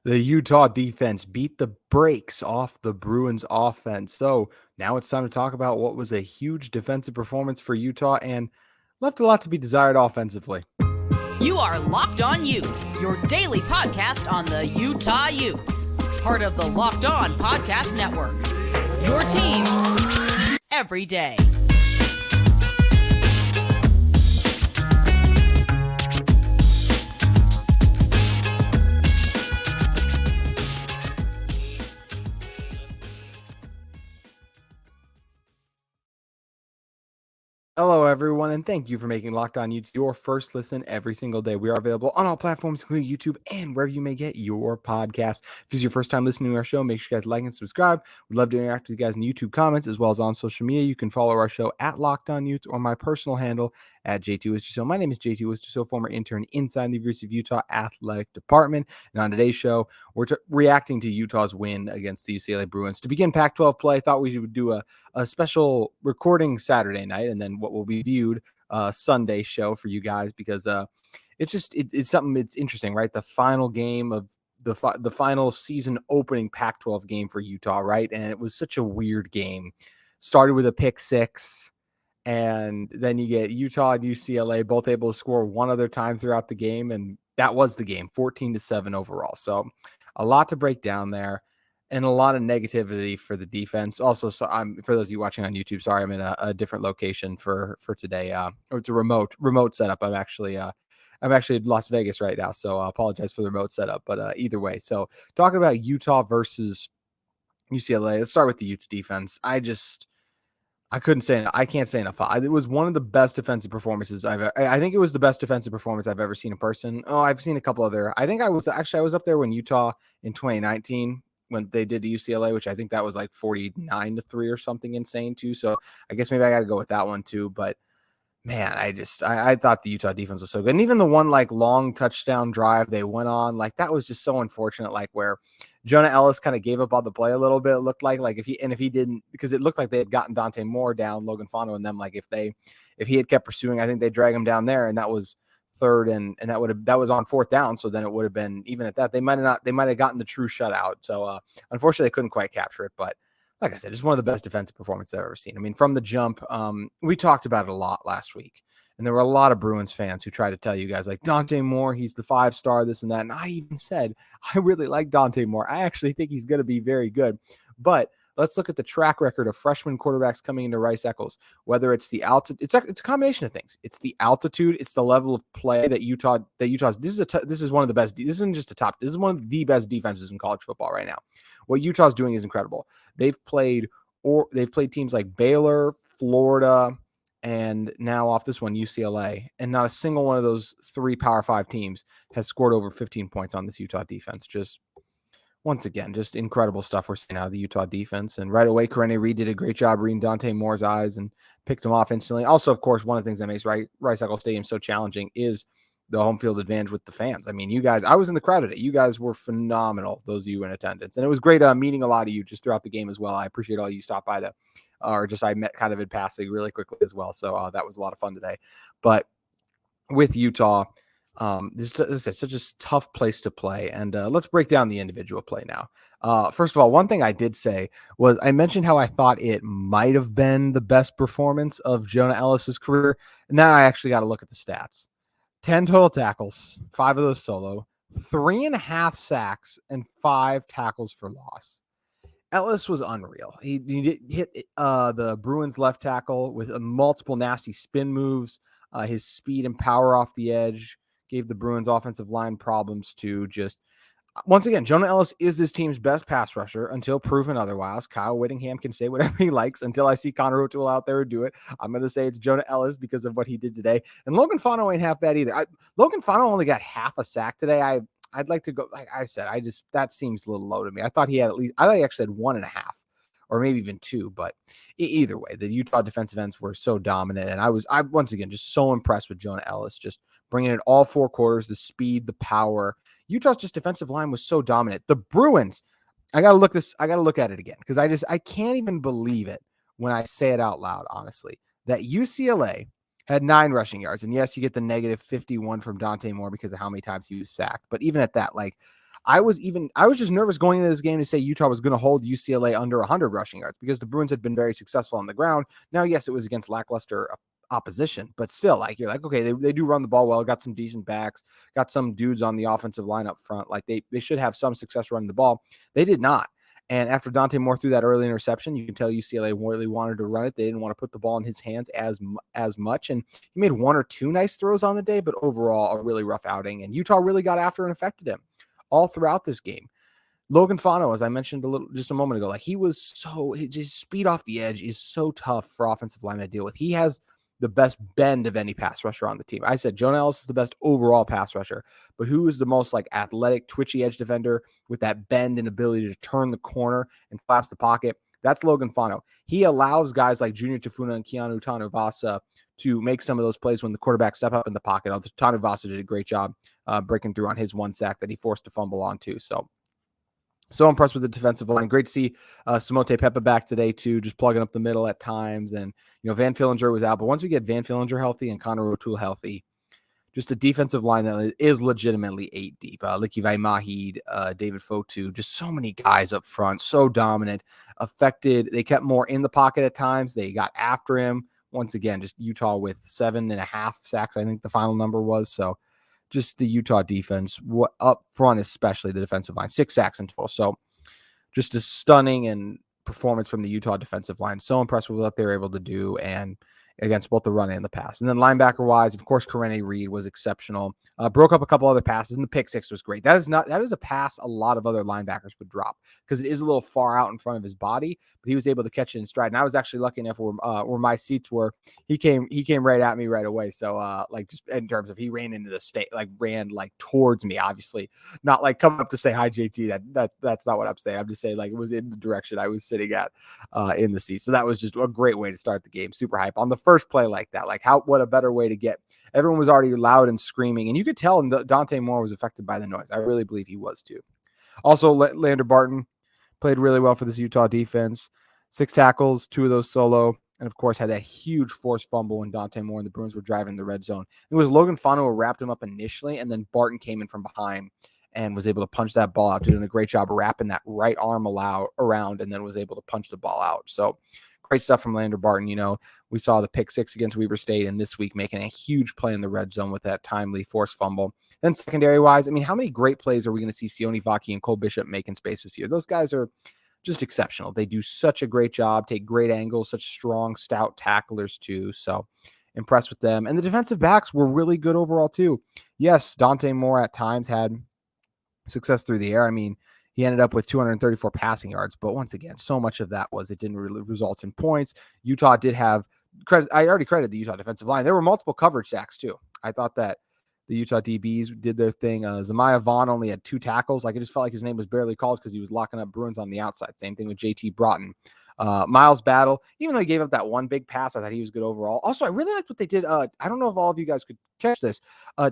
The Utah defense beat the brakes off the Bruins offense. So now it's time to talk about what was a huge defensive performance for Utah and left a lot to be desired offensively. You are Locked On Utes, your daily podcast on the Utah Utes. Part of the Locked On Podcast Network. Your team every day. Hello, everyone, and thank you for making Locked On Utes your first listen every single day. We are available on all platforms, including YouTube and wherever you may get your podcast. If this is your first time listening to our show, make sure you guys like and subscribe. We'd love to interact with you guys in YouTube comments as well as on social media. You can follow our show at Locked On Utes or my personal handle at JT My name is JT Wisterso, former intern inside the University of Utah Athletic Department. And on today's show, we're reacting to Utah's win against the UCLA Bruins. To begin Pac-12 play, I thought we would do a special recording Saturday night and then what will be viewed Sunday show for you guys because it's something it's interesting, right? The final game of the final season opening Pac-12 game for Utah, right? And it was such a weird game. Started with a pick six, and then you get Utah and UCLA both able to score one other time throughout the game, and that was the game, 14-7 overall. So a lot to break down there. And a lot of negativity for the defense. Also, so for those of you watching on YouTube, sorry, I'm in a different location for today. Or it's a remote setup. I'm actually in Las Vegas right now, so I apologize for the remote setup. But either way, so talking about Utah versus UCLA, let's start with the Utes defense. I can't say enough. It was one of the best defensive performances I think it was the best defensive performance I've ever seen in person. Oh, I've seen a couple other. I think I was up there when Utah in 2019. When they did the UCLA, which I think that was like 49-3 or something insane too. So I guess maybe I got to go with that one too. But man, I thought the Utah defense was so good. And even the one like long touchdown drive they went on, like that was just so unfortunate. Like where Jonah Ellis kind of gave up on the play a little bit. It looked like if he didn't, because it looked like they had gotten Dante Moore down, Logan Fano and them. Like if he had kept pursuing, I think they'd drag him down there. And that was third and that was on fourth down. So then it would have been, even at that, they might have gotten the true shutout. So unfortunately they couldn't quite capture it, but like I said, it's one of the best defensive performances I've ever seen. I mean, from the jump, we talked about it a lot last week, and there were a lot of Bruins fans who tried to tell you guys like Dante Moore, he's the 5-star, this and that. And I even said, I really like Dante Moore. I actually think he's going to be very good, but let's look at the track record of freshman quarterbacks coming into Rice-Eccles, whether it's the altitude, it's a combination of things. It's the altitude, it's the level of play that Utah's, this is one of the best, this isn't just a top, this is one of the best defenses in college football right now. What Utah's doing is incredible. They've played teams like Baylor, Florida, and now off this one, UCLA, and not a single one of those 3 Power 5 teams has scored over 15 points on this Utah defense. Just once again, just incredible stuff we're seeing out of the Utah defense. And right away, Karene Reed did a great job reading Dante Moore's eyes and picked him off instantly. Also, of course, one of the things that makes Rice-Eccles Stadium so challenging is the home field advantage with the fans. I mean, you guys, I was in the crowd today. You guys were phenomenal, those of you in attendance. And it was great meeting a lot of you just throughout the game as well. I appreciate all you stopped by I met kind of in passing really quickly as well. So that was a lot of fun today. But with Utah, this is such a tough place to play. And let's break down the individual play now. First of all, one thing I did say was I mentioned how I thought it might have been the best performance of Jonah Ellis's career. And now I actually got to look at the stats. 10 total tackles, 5 of those solo, 3.5 sacks, and 5 tackles for loss. Ellis was unreal. He hit the Bruins left tackle with multiple nasty spin moves. His speed and power off the edge gave the Bruins offensive line problems to just, once again, Jonah Ellis is this team's best pass rusher until proven otherwise. Kyle Whittingham can say whatever he likes until I see Connor O'Toole out there do it. I'm going to say it's Jonah Ellis because of what he did today. And Logan Fano ain't half bad either. Logan Fano only got half a sack today. I'd like to go, like I said, that seems a little low to me. I thought he actually had 1.5 or maybe even 2, but either way, the Utah defensive ends were so dominant. And I once again, just so impressed with Jonah Ellis, just bringing it all 4 quarters, the speed, the power. Utah's just defensive line was so dominant. The Bruins, I got to look at it again because I can't even believe it when I say it out loud, honestly, that UCLA had 9 rushing yards. And yes, you get the negative 51 from Dante Moore because of how many times he was sacked. But even at that, like, I was just nervous going into this game to say Utah was going to hold UCLA under 100 rushing yards because the Bruins had been very successful on the ground. Now, yes, it was against lackluster opposition, but still, like, you're like, okay, they do run the ball well, got some decent backs, got some dudes on the offensive line up front. Like, they should have some success running the ball. They did not. And after Dante Moore threw that early interception, you can tell UCLA really wanted to run it. They didn't want to put the ball in his hands as much. And he made 1 or 2 nice throws on the day, but overall a really rough outing. And Utah really got after and affected him all throughout this game. Logan Fano, as I mentioned just a moment ago, like, his speed off the edge is so tough for offensive linemen to deal with. He has the best bend of any pass rusher on the team. I said Jonah Ellis is the best overall pass rusher, but who is the most like athletic, twitchy edge defender with that bend and ability to turn the corner and collapse the pocket? That's Logan Fano. He allows guys like Junior Tafuna and Keanu Tanuvasa to make some of those plays when the quarterback step up in the pocket. Tanuvasa did a great job breaking through on his 1 sack that he forced to fumble on too. So impressed with the defensive line. Great to see Samote Pepa back today too, just plugging up the middle at times. And, Van Fillinger was out. But once we get Van Fillinger healthy and Connor O'Toole healthy, just a defensive line that is legitimately 8 deep. Licky Mahid, David Fotu, just so many guys up front, so dominant, affected. They kept more in the pocket at times. They got after him. Once again, just Utah with 7.5 sacks, I think the final number was. So just the Utah defense, what up front, especially the defensive line, 6 sacks in total. So just a stunning and performance from the Utah defensive line. So impressed with what they were able to do and against both the run and the pass. And then linebacker wise, of course, Karene Reed was exceptional. Broke up a couple other passes, and the pick six was great. That is a pass a lot of other linebackers would drop because it is a little far out in front of his body, but he was able to catch it in stride. And I was actually lucky enough where my seats were. He came right at me right away. So like, just in terms of, he ran into the state, like ran like towards me, obviously not like coming up to say hi JT. That's not what I'm saying. I'm just saying, like, it was in the direction I was sitting at in the seat. So that was just a great way to start the game. Super hype on the first play like that. Like, what a better way to get. Everyone was already loud and screaming, and you could tell Dante Moore was affected by the noise. I really believe he was too. Also, Lander Barton played really well for this Utah defense. 6 tackles, 2 of those solo, and of course had that huge forced fumble when Dante Moore and the Bruins were driving the red zone. It was Logan Fano who wrapped him up initially, and then Barton came in from behind and was able to punch that ball out, doing a great job wrapping that right arm around, and then was able to punch the ball out. So great stuff from Lander Barton. We saw the pick 6 against Weber State, and this week making a huge play in the red zone with that timely forced fumble. Then secondary-wise, I mean, how many great plays are we going to see Sione Vaki and Cole Bishop making space this year? Those guys are just exceptional. They do such a great job, take great angles, such strong, stout tacklers too. So impressed with them. And the defensive backs were really good overall too. Yes, Dante Moore at times had success through the air. I mean, he ended up with 234 passing yards, but once again, so much of that was it didn't really result in points. Utah did have credit. I already credited the Utah defensive line. There were multiple coverage sacks too. I thought that the Utah DBs did their thing. Zamiah Vaughn only had 2 tackles. Like, it just felt like his name was barely called because he was locking up Bruins on the outside. Same thing with JT Broughton. Miles Battle, even though he gave up that one big pass, I thought he was good overall. Also, I really liked what they did. I don't know if all of you guys could catch this.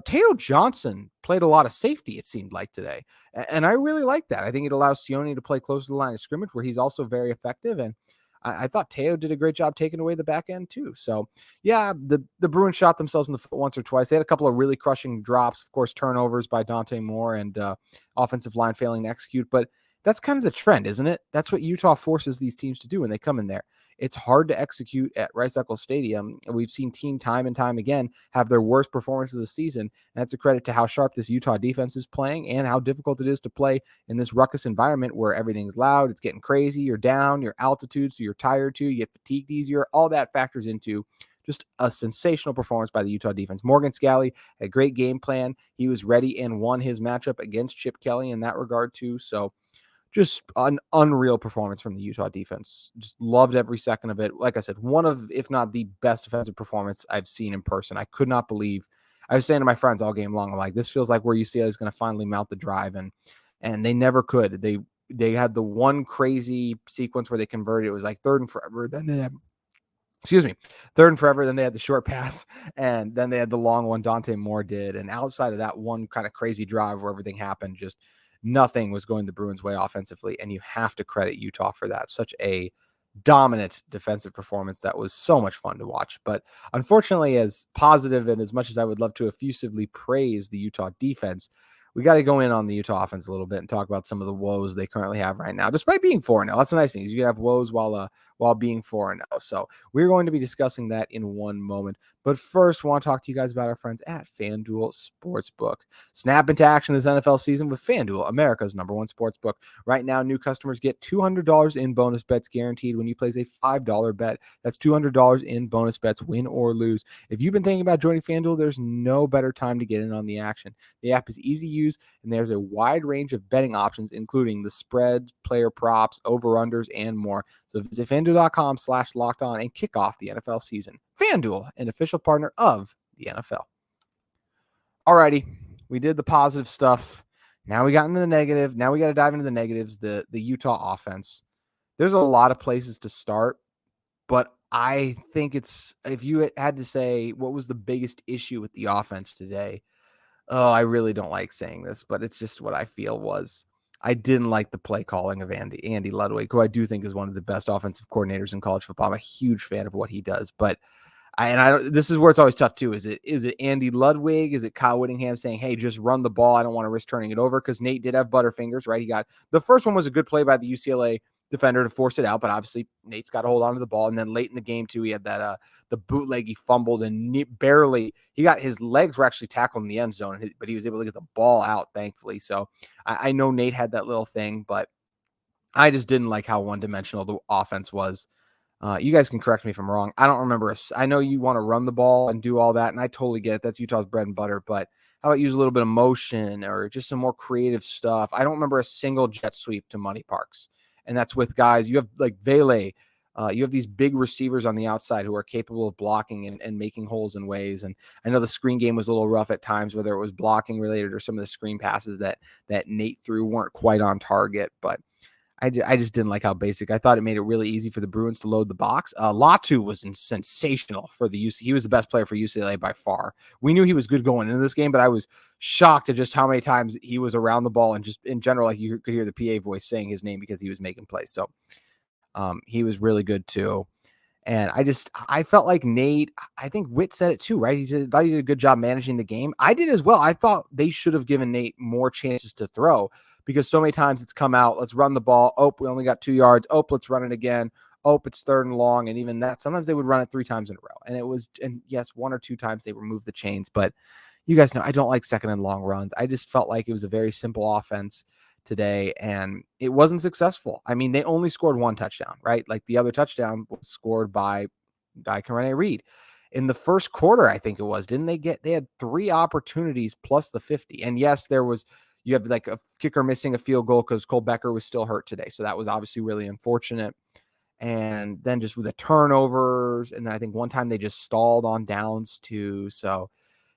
Teo Johnson played a lot of safety, it seemed like, today. And I really like that. I think it allows Sione to play close to the line of scrimmage where he's also very effective. And I thought Teo did a great job taking away the back end too. So yeah, the Bruins shot themselves in the foot once or twice. They had a couple of really crushing drops, of course, turnovers by Dante Moore and offensive line failing to execute, but that's kind of the trend, isn't it? That's what Utah forces these teams to do when they come in there. It's hard to execute at Rice-Eccles Stadium. We've seen team time and time again have their worst performance of the season. And that's a credit to how sharp this Utah defense is playing and how difficult it is to play in this ruckus environment where everything's loud, it's getting crazy, you're down, your altitude, so you're tired too, you get fatigued easier. All that factors into just a sensational performance by the Utah defense. Morgan Scalley had a great game plan. He was ready and won his matchup against Chip Kelly in that regard too. So just an unreal performance from the Utah defense. Just loved every second of it. Like I said, one of, if not the best defensive performance I've seen in person. I could not believe, I was saying to my friends all game long, I'm like, this feels like where UCLA is going to finally mount the drive. And they never could. They had the one crazy sequence where they converted. It was like third and forever. Then they had, third and forever. Then they had the short pass, and then they had the long one Dante Moore did. And outside of that one kind of crazy drive where everything happened, just nothing was going the Bruins' way offensively, and you have to credit Utah for that. Such a dominant defensive performance that was so much fun to watch. But unfortunately, as positive and as much as I would love to effusively praise the Utah defense, we got to go in on the Utah offense a little bit and talk about some of the woes they currently have right now, despite being 4-0. That's the nice thing is you can have woes while being 4-0. So we're going to be discussing that in one moment. But first, I want to talk to you guys about our friends at FanDuel Sportsbook. Snap into action this NFL season with FanDuel, America's #1 sportsbook. Right now, new customers get $200 in bonus bets guaranteed when you place a $5 bet. That's $200 in bonus bets, win or lose. If you've been thinking about joining FanDuel, there's no better time to get in on the action. The app is easy to use, and there's a wide range of betting options, including the spreads, player props, over-unders, and more. So visit FanDuel.com/lockedon and kick off the NFL season. FanDuel, an official partner of the NFL. Alrighty, we did the positive stuff. Now we got into the negative. Now we got to dive into the negatives, the Utah offense. There's a lot of places to start, but I think if you had to say what was the biggest issue with the offense today, I really don't like saying this, but it's just what I feel was. I didn't like the play calling of Andy Ludwig, who I do think is one of the best offensive coordinators in college football. I'm a huge fan of what he does, but this is where it's always tough too. Is it Andy Ludwig? Is it Kyle Whittingham saying, "Hey, just run the ball. I don't want to risk turning it over"? Because Nate did have butterfingers, right? He got the first one was a good play by the UCLA defender to force it out, but obviously Nate's got to hold on to the ball. And then late in the game too, he had that the bootleg he fumbled and he got his legs were actually tackled in the end zone, but he was able to get the ball out, thankfully. So I know Nate had that little thing, but I just didn't like how one-dimensional the offense was. You guys can correct me if I'm wrong. I don't remember. I know you want to run the ball and do all that, and I totally get it. That's Utah's bread and butter, but how about use a little bit of motion or just some more creative stuff? I don't remember a single jet sweep to Money Parks. And that's with guys. You have like Vele. You have these big receivers on the outside who are capable of blocking and making holes in ways. And I know the screen game was a little rough at times, whether it was blocking related or some of the screen passes that Nate threw weren't quite on target. But I just didn't like how basic. I thought it made it really easy for the Bruins to load the box. Latu was sensational for the UC. He was the best player for UCLA by far. We knew he was good going into this game, but I was shocked at just how many times he was around the ball and just in general, like you could hear the PA voice saying his name because he was making plays. So he was really good too. And I felt like Nate, I think Witt said it too, right? He thought he did a good job managing the game. I did as well. I thought they should have given Nate more chances to throw because so many times it's come out, let's run the ball. Oh, we only got 2 yards. Oh, let's run it again. Oh, it's 3rd and long. And even that, sometimes they would run it 3 times in a row. And yes, 1 or 2 times they removed the chains, but you guys know I don't like 2nd and long runs. I just felt like it was a very simple offense today, and it wasn't successful. I mean, they only scored 1 touchdown, right? Like the other touchdown was scored by Karene Reed. In the first quarter, I think it was, they had 3 opportunities plus the 50. And yes, you have like a kicker missing a field goal because Cole Becker was still hurt today. So that was obviously really unfortunate. And then just with the turnovers, and then I think one time they just stalled on downs too. So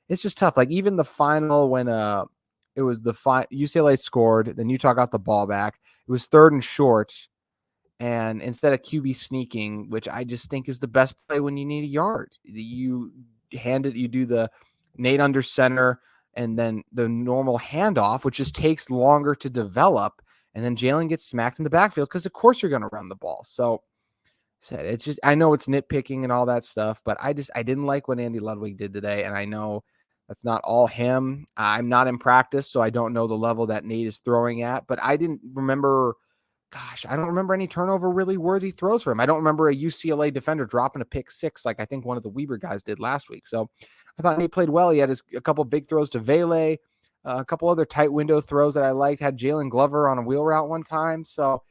it's just tough. Like even the final when it was UCLA scored, then Utah got the ball back. It was 3rd and short. And instead of QB sneaking, which I just think is the best play when you need a yard, you do the Nate under center and then the normal handoff, which just takes longer to develop. And then Jalen gets smacked in the backfield because, of course, you're going to run the ball. So it's just, I know it's nitpicking and all that stuff, but I didn't like what Andy Ludwig did today. And I know that's not all him. I'm not in practice, so I don't know the level that Nate is throwing at, but I don't remember any turnover really worthy throws for him. I don't remember a UCLA defender dropping a pick 6 like I think one of the Weber guys did last week. So I thought Nate played well. He had a couple big throws to Vele, a couple other tight window throws that I liked. Had Jalen Glover on a wheel route one time. So,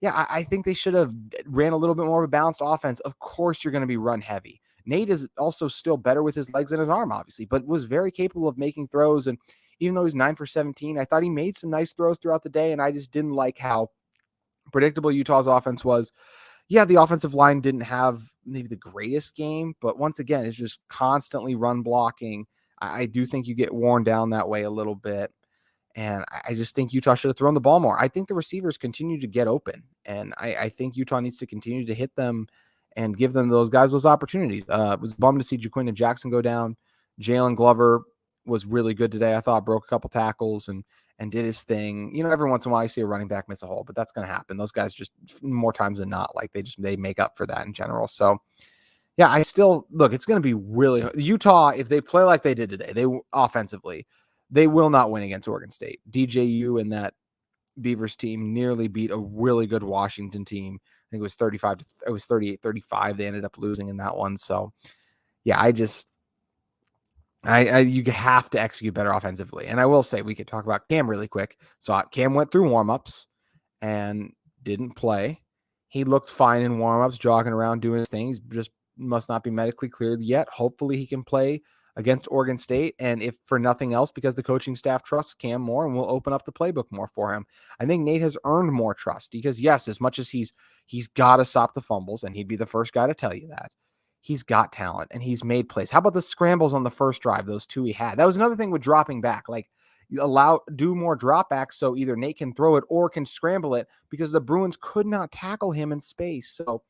yeah, I think they should have ran a little bit more of a balanced offense. Of course, you're going to be run heavy. Nate is also still better with his legs and his arm, obviously, but was very capable of making throws. And even though he's 9 for 17, I thought he made some nice throws throughout the day, and I just didn't like how predictable Utah's offense was. Yeah, the offensive line didn't have maybe the greatest game, but once again, it's just constantly run blocking. I do think you get worn down that way a little bit. And I just think Utah should have thrown the ball more. I think the receivers continue to get open, and I think Utah needs to continue to hit them and give them those guys those opportunities. Was bummed to see Jaquinda Jackson go down. Jalen Glover was really good today. I thought broke a couple tackles and did his thing. You know, every once in a while you see a running back miss a hole, but that's going to happen. Those guys just more times than not, like they make up for that in general. So yeah, I still look, it's going to be really Utah. If they play like they did today, they offensively, They will not win against Oregon State. DJU and that Beavers team nearly beat a really good Washington team. I think it was 38-35. They ended up losing in that one. So yeah, you have to execute better offensively. And I will say, we could talk about Cam really quick. So Cam went through warmups and didn't play. He looked fine in warmups, jogging around, doing his things, just must not be medically cleared yet. Hopefully he can play against Oregon State. And if for nothing else, because the coaching staff trusts Cam more and will open up the playbook more for him. I think Nate has earned more trust because, yes, as much as he's got to stop the fumbles, and he'd be the first guy to tell you that, he's got talent and he's made plays. How about the scrambles on the first drive? Those two he had. That was another thing with dropping back. Like, do more dropbacks so either Nate can throw it or can scramble it, because the Bruins could not tackle him in space. So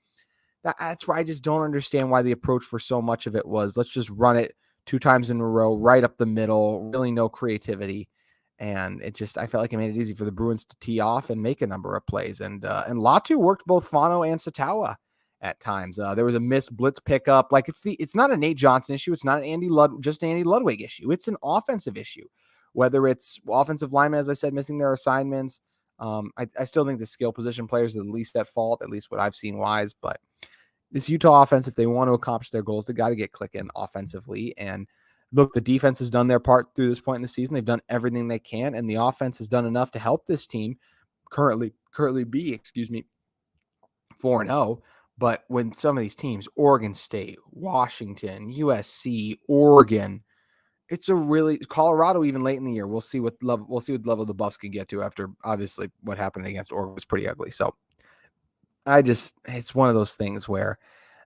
that's why I just don't understand why the approach for so much of it was, let's just run it 2 times in a row, right up the middle, really no creativity. And I felt like it made it easy for the Bruins to tee off and make a number of plays. And Latu worked both Fano and Satawa at times. There was a missed blitz pickup. Like, it's not a Nate Johnson issue. It's not an Andy Ludwig issue. It's an offensive issue. Whether it's offensive linemen, as I said, missing their assignments. I still think the skill position players are the least at fault, at least what I've seen wise. But this Utah offense, if they want to accomplish their goals, they got to get clicking offensively. And look, the defense has done their part through this point in the season. They've done everything they can, and the offense has done enough to help this team currently be 4-0. But when some of these teams, Oregon State, Washington, USC, Oregon, Colorado even late in the year. We'll see what level the Buffs can get to after obviously what happened against Oregon was pretty ugly. So it's one of those things where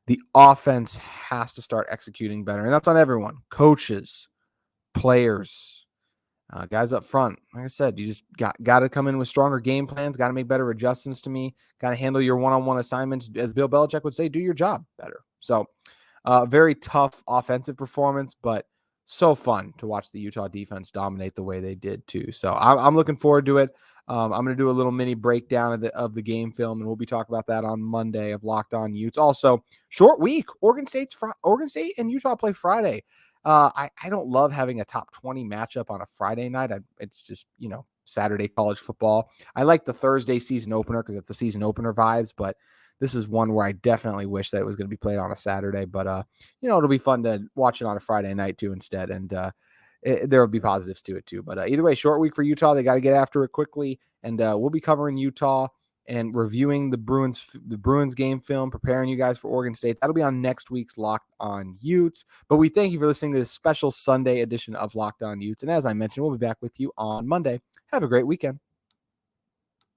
the offense has to start executing better. And that's on everyone, coaches, players, guys up front. Like I said, you just got to come in with stronger game plans, got to make better adjustments to me, got to handle your one-on-one assignments. As Bill Belichick would say, do your job better. So very tough offensive performance, but so fun to watch the Utah defense dominate the way they did too. So I'm looking forward to it. I'm going to do a little mini breakdown of the game film, and we'll be talking about that on Monday of Locked On Utes. Also, short week. Oregon State and Utah play Friday. I don't love having a top 20 matchup on a Friday night. It's just, Saturday college football. I like the Thursday season opener because it's the season opener vibes, but this is one where I definitely wish that it was going to be played on a Saturday. But, it'll be fun to watch it on a Friday night too instead. And there will be positives to it too. But either way, short week for Utah. They got to get after it quickly. And we'll be covering Utah and reviewing the Bruins game film, preparing you guys for Oregon State. That'll be on next week's Locked On Utes. But we thank you for listening to this special Sunday edition of Locked On Utes. And as I mentioned, we'll be back with you on Monday. Have a great weekend.